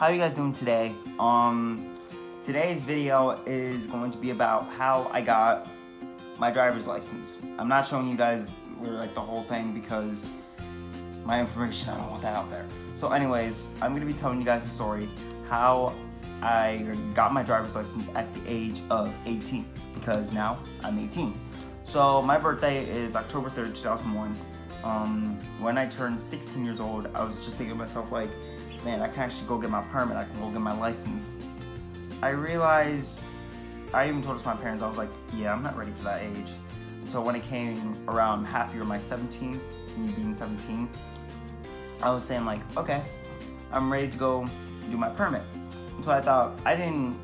how you guys doing today? Today's video is going to be about how I got my driver's license. I'm not showing you guys literally like the whole thing because my information, I don't want that out there. So anyways, I'm gonna be telling you guys the story how I got my driver's license at the age of 18 because now I'm 18. So my birthday is October 3rd, 2001. When I turned 16 years old, I was just thinking to myself like, man, I can actually go get my permit, I can go get my license. I realized, I even told this to my parents, I was like, yeah, I'm not ready for that age. So when it came around half year of my 17, me being 17, I was saying like, okay, I'm ready to go do my permit. And so I thought, I didn't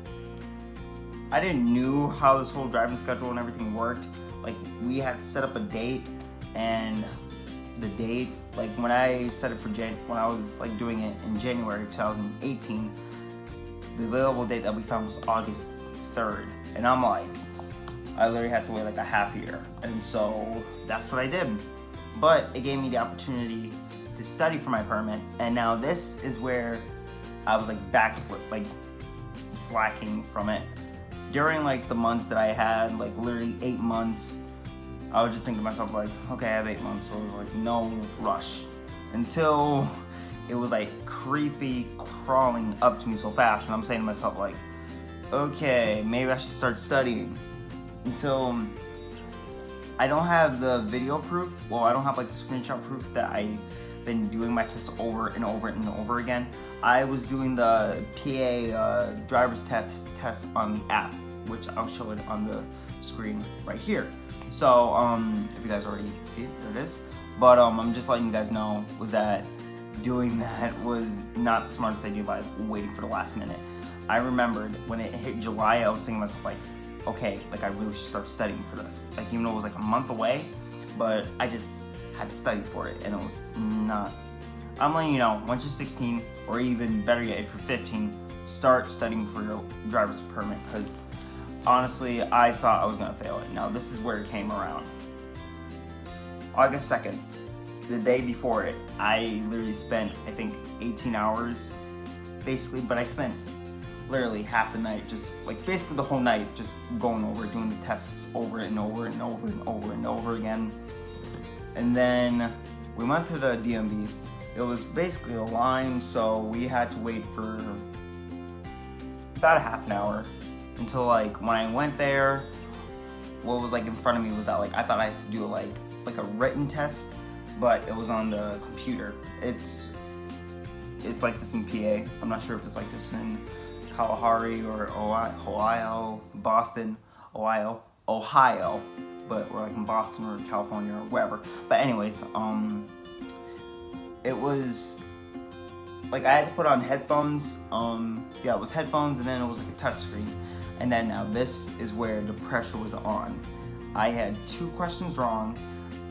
knew how this whole driving schedule and everything worked. Like we had to set up a date, and the date, like when I set it for when I was like doing it in January 2018, the available date that we found was August 3rd. And I'm like, I literally had to wait like a half year. And so that's what I did. But it gave me the opportunity to study for my permit. And now this is where I was like slacking from it. During like the months that I had, like literally 8 months, I was just thinking to myself like, okay, I have 8 months, so like no rush. Until it was like creepy crawling up to me so fast, and I'm saying to myself like, okay, maybe I should start studying. Until I don't have the video proof, well, I don't have like the screenshot proof that I've been doing my tests over and over and over again. I was doing the PA driver's test on the app, which I'll show it on the screen right here. So if you guys already see it, there it is. But I'm just letting you guys know was that doing that was not the smartest idea by waiting for the last minute. I remembered when it hit July, I was thinking to myself like, okay, like I really should start studying for this. Like even though it was like a month away, but I just had to study for it, and it was not. I'm letting you know, once you're 16, or even better yet, if you're 15, start studying for your driver's permit, because honestly, I thought I was gonna fail it. Now this is where it came around. August 2nd, the day before it, I literally spent, I think, 18 hours, basically, but I spent literally half the night, just like basically the whole night, just going over, doing the tests over and over and over and over and over again. And then we went to the DMV. It was basically a line, so we had to wait for about a half an hour until like when I went there, what was like in front of me was that like I thought I had to do like a written test, but it was on the computer. It's like this in PA. I'm not sure if it's like this in Kalahari or Ohio, Boston, Ohio, but we're like in Boston or California or wherever. But anyways, it was like I had to put on headphones. Yeah, it was headphones, and then it was like a touch screen. And then now this is where the pressure was on. I had 2 questions wrong,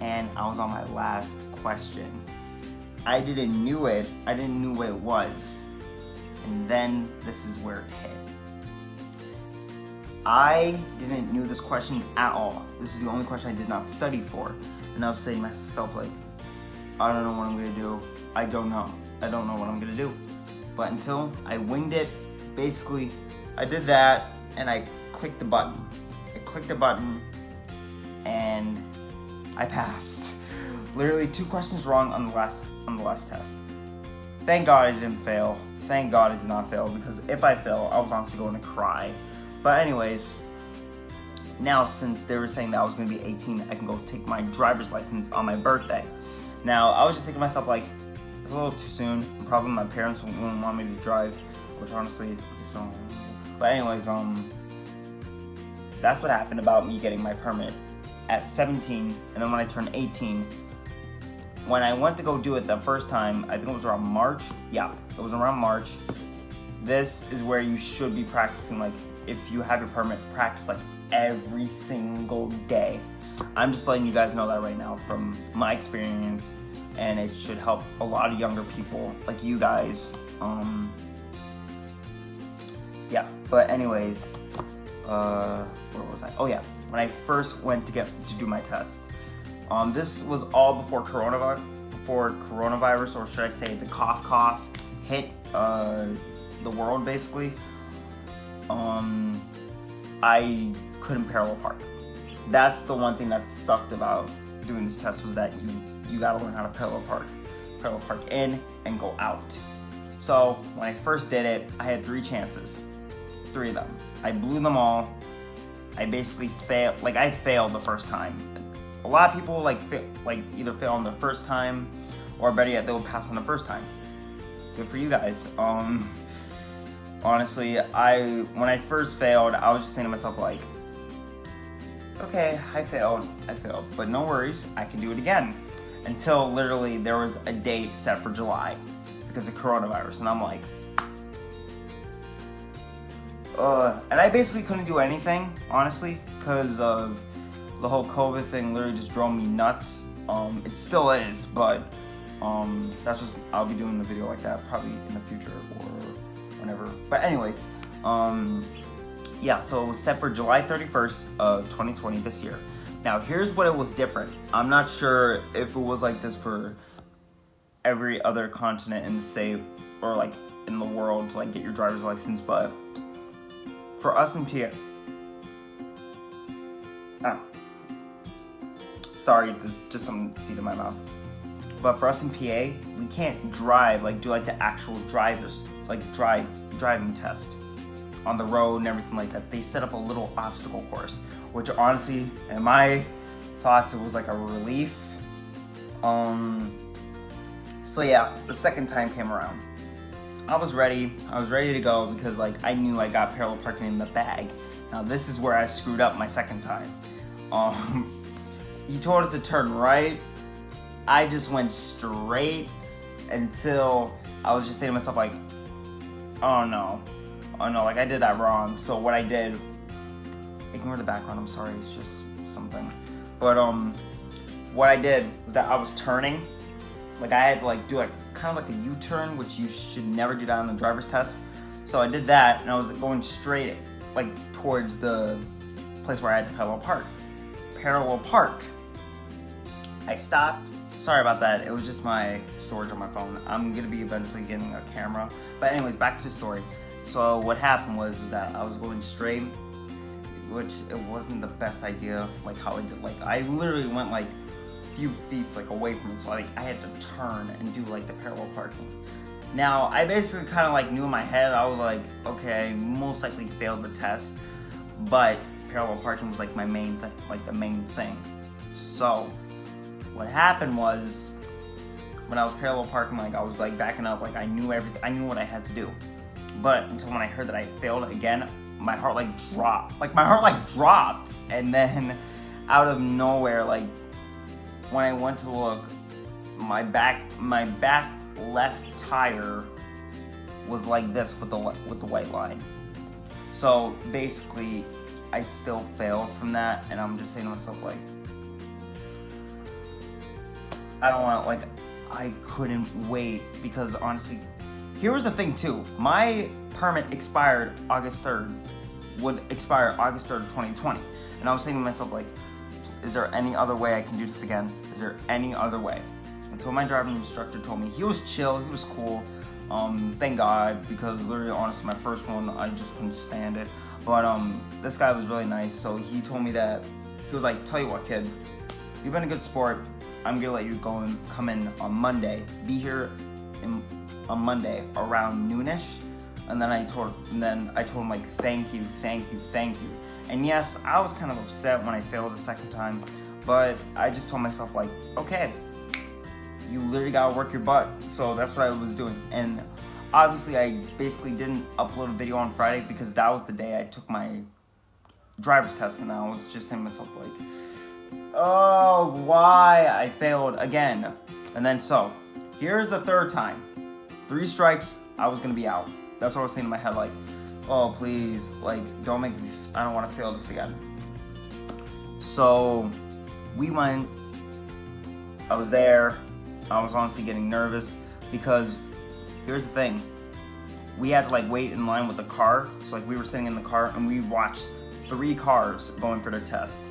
and I was on my last question. I didn't know what it was. And then this is where it hit. I didn't know this question at all. This is the only question I did not study for. And I was saying to myself like, I don't know what I'm gonna do. I don't know what I'm gonna do. But until I winged it, basically, I did that and I clicked the button. And I passed. Literally 2 questions wrong on the last test. Thank God I didn't fail. Thank God I did not fail, because if I fail, I was honestly going to cry. But anyways, now since they were saying that I was going to be 18, I can go take my driver's license on my birthday. Now, I was just thinking to myself like, it's a little too soon. Probably my parents wouldn't want me to drive, which honestly, so. But anyways, that's what happened about me getting my permit at 17, and then when I turned 18, when I went to go do it the first time, I think it was around March. Yeah, it was around March. This is where you should be practicing. Like, if you have your permit, practice like every single day. I'm just letting you guys know that right now from my experience, and it should help a lot of younger people like you guys. Yeah, but anyways, where was I? Oh yeah, when I first went to do my test. This was all before coronavirus, or should I say the cough hit the world basically, I couldn't parallel park. That's the one thing that sucked about doing this test, was that you gotta learn how to parallel park in and go out. So when I first did it, I had 3 chances, 3 of them. I blew them all. I basically failed. Like, I failed the first time. A lot of people either fail on the first time, or better yet, they'll pass on the first time. Good for you guys. Honestly, when I first failed, I was just saying to myself like, okay, I failed, but no worries, I can do it again. Until literally there was a date set for July because of coronavirus, and I'm like, and I basically couldn't do anything, honestly, because of the whole COVID thing. Literally just drove me nuts. It still is, but that's just, I'll be doing a video like that probably in the future or whenever. But anyways, yeah, so it was set for July 31st of 2020 this year. Now here's what it was different. I'm not sure if it was like this for every other continent in the state or like in the world to like get your driver's license, but for us in PA, sorry, there's just some seed in my mouth. But for us in PA, we can't drive, like do like the actual driving test on the road and everything like that. They set up a little obstacle course, which honestly, in my thoughts, it was like a relief. So yeah, the second time came around. I was ready to go because like I knew I got parallel parking in the bag. Now this is where I screwed up my second time. He told us to turn right. I just went straight until I was just saying to myself like, oh no, like I did that wrong. So what I did, ignore the background, I'm sorry, it's just something. But what I did was that I was turning, like I had to like do like kind of like a U-turn, which you should never do that on the driver's test. So I did that, and I was going straight like towards the place where I had to parallel park. I stopped. Sorry about that. It was just my storage on my phone. I'm gonna be eventually getting a camera. But anyways, back to the story. So what happened was that I was going straight, which it wasn't the best idea, like how I did. Like I literally went like a few feet like away from it, so like I had to turn and do like the parallel parking. Now I basically kind of like knew in my head, I was like, okay, I most likely failed the test, but parallel parking was like my main thing, like the main thing. So what happened was, when I was parallel parking, like I was like backing up, like I knew everything, I knew what I had to do. But until when I heard that I failed again, my heart like dropped. And then out of nowhere, like when I went to look, my back left tire was like this with the white line. So basically, I still failed from that, and I'm just saying to myself like, I don't want to, like, I couldn't wait, because honestly, here was the thing too. My permit expired August 3rd, would expire August 3rd of 2020. And I was saying to myself like, is there any other way I can do this again? Is there any other way? Until my driving instructor told me. He was chill, he was cool. Thank God, because literally, honestly, my first one, I just couldn't stand it. But this guy was really nice, so he told me that, he was like, tell you what, kid, you've been a good sport. I'm gonna let you go and come in on Monday. Be here on Monday around noonish. And then I told him like, thank you. And yes, I was kind of upset when I failed the second time, but I just told myself like, okay, you literally gotta work your butt. So that's what I was doing. And obviously I basically didn't upload a video on Friday because that was the day I took my driver's test, and I was just saying to myself like, oh, why I failed again. And then so here's the third time. 3 strikes, I was gonna be out. That's what I was saying in my head, like, oh please, like don't make me, I don't want to fail this again. So we went, I was there, I was honestly getting nervous because here's the thing, we had to like wait in line with the car. So like we were sitting in the car and we watched 3 cars going for their test.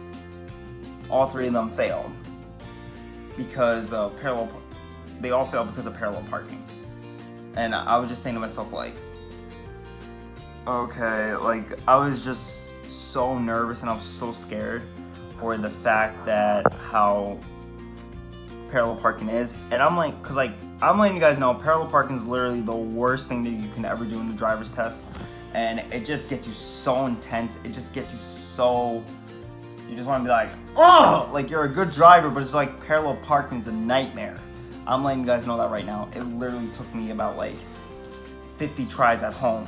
All 3 of them failed because they all failed because of parallel parking. And I was just saying to myself like, Okay, like I was just so nervous and I was so scared for the fact that how parallel parking is. And I'm like, cause like I'm letting you guys know, parallel parking is literally the worst thing that you can ever do in the driver's test. And it just gets you so intense. It just gets you so, you just want to be like, oh, like you're a good driver, but it's like parallel parking is a nightmare. I'm letting you guys know that right now. It literally took me about like 50 tries at home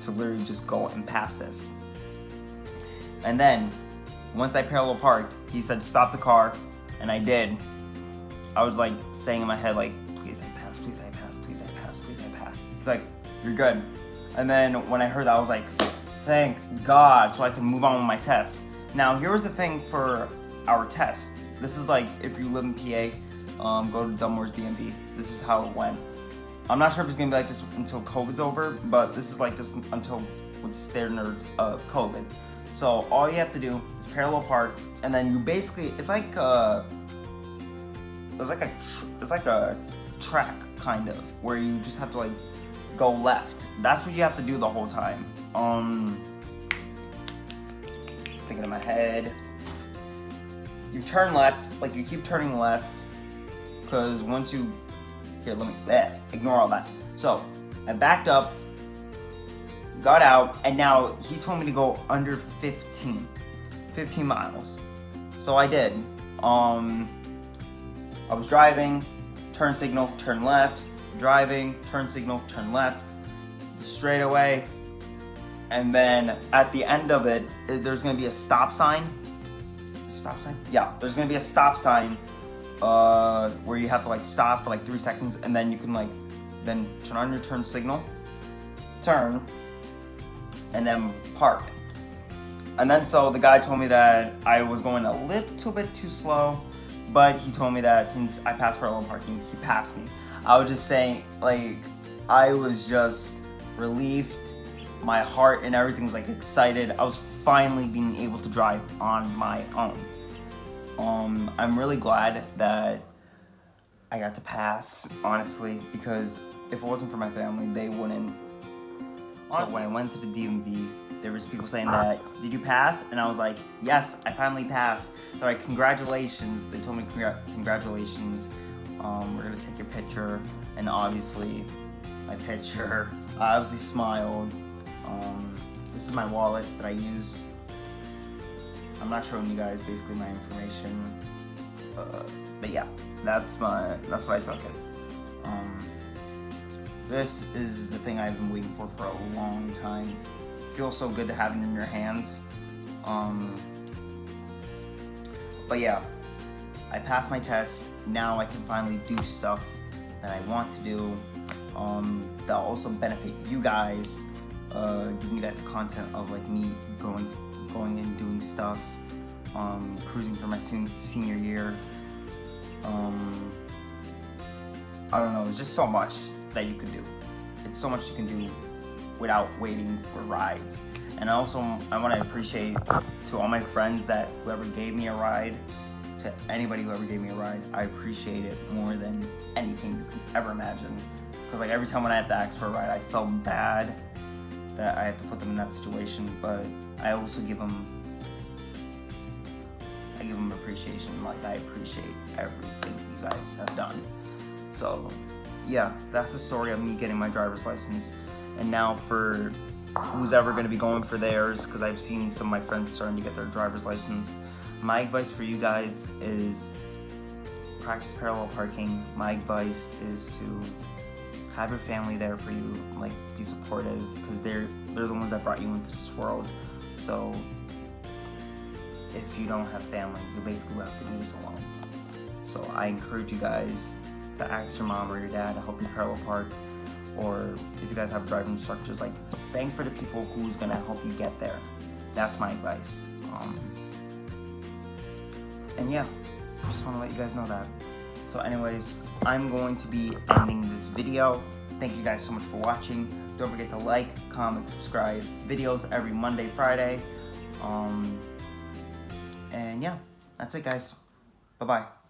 to literally just go and pass this. And then once I parallel parked, he said stop the car, and I did. I was like saying in my head like, please I pass, please I pass, please I pass, please I pass. He's like, you're good. And then when I heard that, I was like, thank God, so I can move on with my test. Now here was the thing for our test. This is like if you live in PA, go to Dunmore's DMV. This is how it went. I'm not sure if it's gonna be like this until COVID's over, but this is like this until with standards of COVID. So all you have to do is parallel park, and then you basically, it's like a track kind of, where you just have to like go left. That's what you have to do the whole time. Thinking in my head. You turn left, like you keep turning left, because once you, here, let me, ignore all that. So, I backed up, got out, and now he told me to go under 15 miles. So I did. I was driving, turn signal, turn left, driving, turn signal, turn left, straight away, and then at the end of it, there's gonna be a stop sign. Stop sign? Yeah, there's gonna be a stop sign where you have to like stop for like 3 seconds, and then you can like then turn on your turn signal, turn, and then park. And then so the guy told me that I was going a little bit too slow, but he told me that since I passed parallel parking, he passed me. I was just saying, like, I was just relieved. My heart and everything was like excited. I was finally being able to drive on my own. I'm really glad that I got to pass, honestly, because if it wasn't for my family, they wouldn't. So when I went to the DMV, there was people saying that, did you pass? And I was like, yes, I finally passed. They're like, congratulations. They told me congratulations. We're gonna take your picture. And obviously, my picture, I obviously smiled. This is my wallet that I use. I'm not showing you guys basically my information. But yeah, that's what I took it. This is the thing I've been waiting for a long time. It feels so good to have it in your hands. But yeah, I passed my test. Now I can finally do stuff that I want to do. That'll also benefit you guys, giving you guys the content of like me going and doing stuff, cruising through my senior year. I don't know, it's just so much that you could do. It's so much you can do without waiting for rides. And also, I want to appreciate to all my friends that whoever gave me a ride, to anybody who ever gave me a ride, I appreciate it more than anything you could ever imagine. Because like every time when I have to ask for a ride, I felt bad that I have to put them in that situation, but I also give them appreciation. Like, I appreciate everything you guys have done. So yeah, that's the story of me getting my driver's license. And now for who's ever going to be going for theirs, because I've seen some of my friends starting to get their driver's license, my advice for you guys is practice parallel parking. My advice is to have your family there for you, like be supportive, because they're the ones that brought you into this world. So if you don't have family, you basically have to do this alone. So I encourage you guys to ask your mom or your dad to help you parallel park, or if you guys have driving instructors, like thank for the people who's gonna help you get there. That's my advice. And yeah, just want to let you guys know that. So anyways, I'm going to be ending this video. Thank you guys so much for watching. Don't forget to like, comment, subscribe. Videos every Monday, Friday. And yeah, that's it guys. Bye-bye.